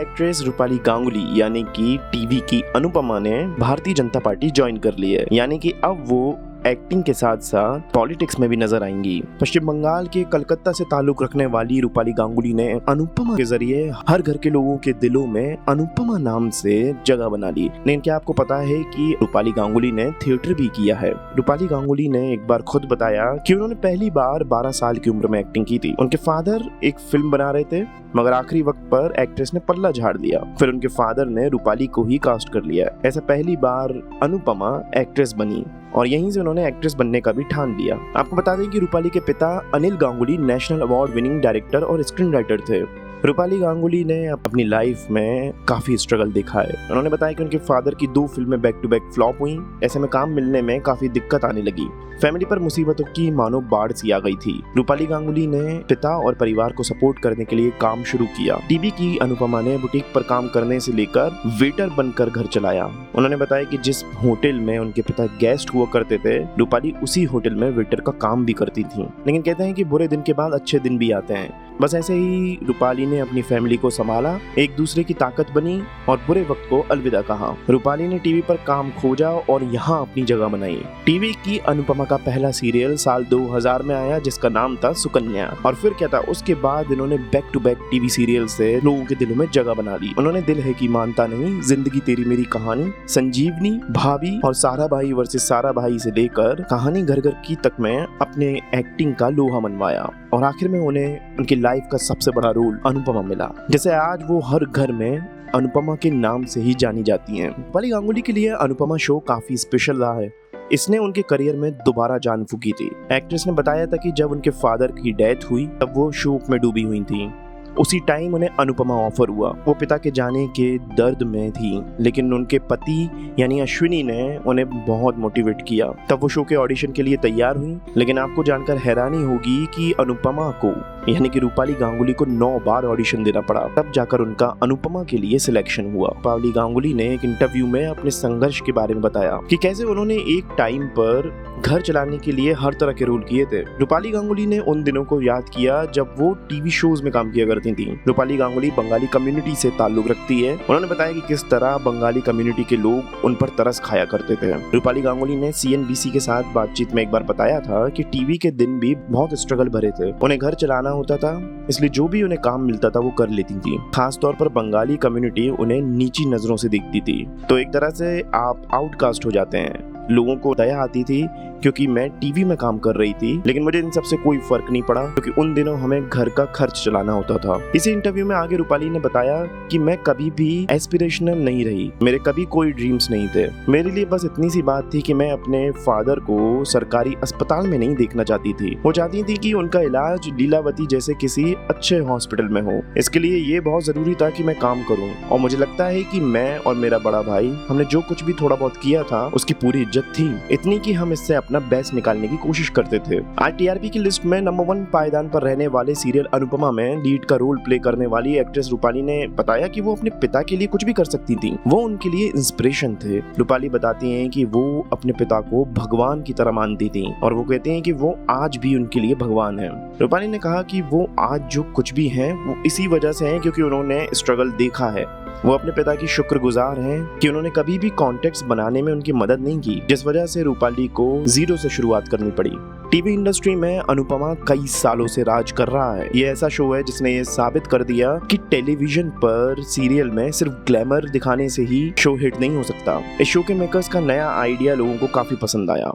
Actress Rupali Ganguly यानी कि TV की अनुपमा ने भारतीय जनता पार्टी ज्वाइन कर ली है, यानी कि अब वो एक्टिंग के साथ साथ पॉलिटिक्स में भी नजर आएंगी। पश्चिम बंगाल के कलकत्ता से ताल्लुक रखने वाली रूपाली गांगुली ने अनुपमा के जरिए हर घर के लोगों के दिलों में अनुपमा नाम से जगह बना ली। लेकिन क्या आपको पता है कि रूपाली गांगुली ने थिएटर भी किया है? रूपाली गांगुली ने एक बार खुद बताया कि उन्होंने पहली बार 12 साल की उम्र में एक्टिंग की थी। उनके फादर एक फिल्म बना रहे थे, मगर आखिरी वक्त पर एक्ट्रेस ने पल्ला झाड़ दिया। फिर उनके फादर ने रूपाली को ही कास्ट कर लिया। ऐसा पहली बार अनुपमा एक्ट्रेस बनी और यहीं से उन्होंने एक्ट्रेस बनने का भी ठान लिया। आपको बता दें कि रूपाली के पिता Anil Ganguly national award winning director और स्क्रीन राइटर थे। रूपाली गांगुली ने अपनी लाइफ में काफी स्ट्रगल देखा है। उन्होंने बताया कि उनके फादर की 2 फिल्में बैक टू बैक फ्लॉप हुई। ऐसे में काम मिलने में काफी दिक्कत आने लगी। फैमिली पर मुसीबतों की मानो बाढ़ सी आ गई थी। रूपाली गांगुली ने पिता और परिवार को सपोर्ट करने के लिए काम शुरू किया। टीवी की अनुपमा ने बुटीक पर काम करने से लेकर वेटर बनकर घर चलाया। उन्होंने बताया कि जिस होटल में उनके पिता गेस्ट हुआ करते थे, रूपाली उसी होटल में वेटर का काम भी करती थी। लेकिन कहते हैं कि बुरे दिन के बाद अच्छे दिन भी आते हैं। बस ऐसे ही रूपाली ने अपनी फैमिली को संभाला, एक दूसरे की ताकत बनी और बुरे वक्त को अलविदा कहा। रूपाली ने टीवी पर काम खोजा और यहाँ अपनी जगह बनाई। टीवी की अनुपमा का पहला सीरियल साल 2000 में आया जिसका नाम था सुकन्या। और फिर क्या था, उसके बाद इन्होंने back to back TV serial से लोगों के दिलों में जगह बना ली। उन्होंने दिल है कि मानता नहीं, जिंदगी तेरी मेरी कहानी, संजीवनी, भाभी और सारा भाई वर्सेस सारा भाई से लेकर कहानी घर घर की तक में अपने एक्टिंग का लोहा मनवाया और आखिर में उन्हें उनकी लाइफ का सबसे बड़ा रोल अनुपमा मिला। जैसे आज वो हर घर में अनुपमा के नाम से ही जानी जाती हैं। रूपाली गांगुली के लिए अनुपमा शो काफी स्पेशल रहा है। इसने उनके करियर में दोबारा जान फूकी थी। एक्ट्रेस ने बताया था कि जब उनके फादर की डेथ हुई तब वो शोक में डूबी हुई थी। उसी टाइम उन्हें अनुपमा ऑफर हुआ। वो पिता के जाने के दर्द में थी, लेकिन उनके पति यानी अश्विनी ने उन्हें बहुत मोटिवेट किया। तब वो शो के ऑडिशन के लिए तैयार हुई। लेकिन आपको जानकर हैरानी होगी कि अनुपमा को यानी कि रूपाली गांगुली को 9 बार ऑडिशन देना पड़ा, तब जाकर उनका अनुपमा के लिए सिलेक्शन हुआ। रूपाली गांगुली ने एक इंटरव्यू में अपने संघर्ष के बारे में बताया कि कैसे उन्होंने एक टाइम पर घर चलाने के लिए हर तरह के रोल किए थे। रूपाली गांगुली ने उन दिनों को याद किया जब वो टीवी शोज में काम किया करती थी। रूपाली गांगुली बंगाली कम्युनिटी से ताल्लुक रखती है। उन्होंने बताया कि किस तरह बंगाली कम्युनिटी के लोग उन पर तरस खाया करते थे। रूपाली गांगुली ने CNBC के साथ बातचीत में एक बार बताया था कि टीवी के दिन भी बहुत स्ट्रगल भरे थे। उन्हें घर चलाना होता था, इसलिए जो भी उन्हें काम मिलता था वो कर लेती थी। खास तौर पर बंगाली कम्युनिटी उन्हें नीची नजरों से देखती थी। तो एक तरह से आप आउटकास्ट हो जाते हैं। लोगों को दया आती थी क्योंकि मैं टीवी में काम कर रही थी, लेकिन मुझे इन सबसे कोई फर्क नहीं पड़ा क्योंकि उन दिनों हमें घर का खर्च चलाना होता था। इसी इंटरव्यू में आगे रूपाली ने बताया कि मैं कभी भी एस्पिरेशनल नहीं रही, मेरे कभी कोई ड्रीम्स नहीं थे। मेरे लिए बस इतनी सी बात थी कि मैं अपने फादर को सरकारी अस्पताल में नहीं देखना चाहती थी। वो चाहती थी कि उनका इलाज लीलावती जैसे किसी अच्छे हॉस्पिटल में हो। इसके लिए ये बहुत जरूरी था कि मैं काम करूँ और मुझे लगता है कि मैं और मेरा बड़ा भाई हमने जो कुछ भी थोड़ा बहुत किया था उसकी पूरी इज्जत थी, इतनी कि हम इससे अपना बेस्ट निकालने की कोशिश करते थे। आज TRP की लिस्ट में नंबर 1 पायदान पर रहने वाले सीरियल अनुपमा में लीड का रोल प्ले करने वाली एक्ट्रेस रूपाली ने बताया कि वो अपने पिता के लिए कुछ भी कर सकती थी। वो उनके लिए इंस्पिरेशन थे। रूपाली बताती हैं कि वो अपने पिता को भगवान की तरह मानती थी और वो कहते हैं कि वो आज भी उनके लिए भगवान है। रूपाली ने कहा कि वो आज जो कुछ भी हैं वो इसी वजह से हैं क्योंकि उन्होंने स्ट्रगल देखा है। वो अपने पिता की शुक्रगुजार हैं कि उन्होंने कभी भी कॉन्टेक्ट्स बनाने में उनकी मदद नहीं की, जिस वजह से रूपाली को 0 से शुरुआत करनी पड़ी। टीवी इंडस्ट्री में अनुपमा कई सालों से राज कर रहा है। ये ऐसा शो है जिसने ये साबित कर दिया कि टेलीविजन पर सीरियल में सिर्फ ग्लैमर दिखाने से ही शो हिट नहीं हो सकता। इस शो के मेकर्स का नया आइडिया लोगों को काफी पसंद आया।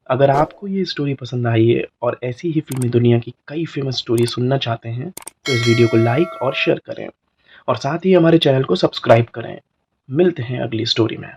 अगर आपको ये स्टोरी पसंद आई है और ऐसी ही फिल्मी दुनिया की कई फेमस स्टोरी सुनना चाहते हैं तो इस वीडियो को लाइक और शेयर करें और साथ ही हमारे चैनल को सब्सक्राइब करें। मिलते हैं अगली स्टोरी में।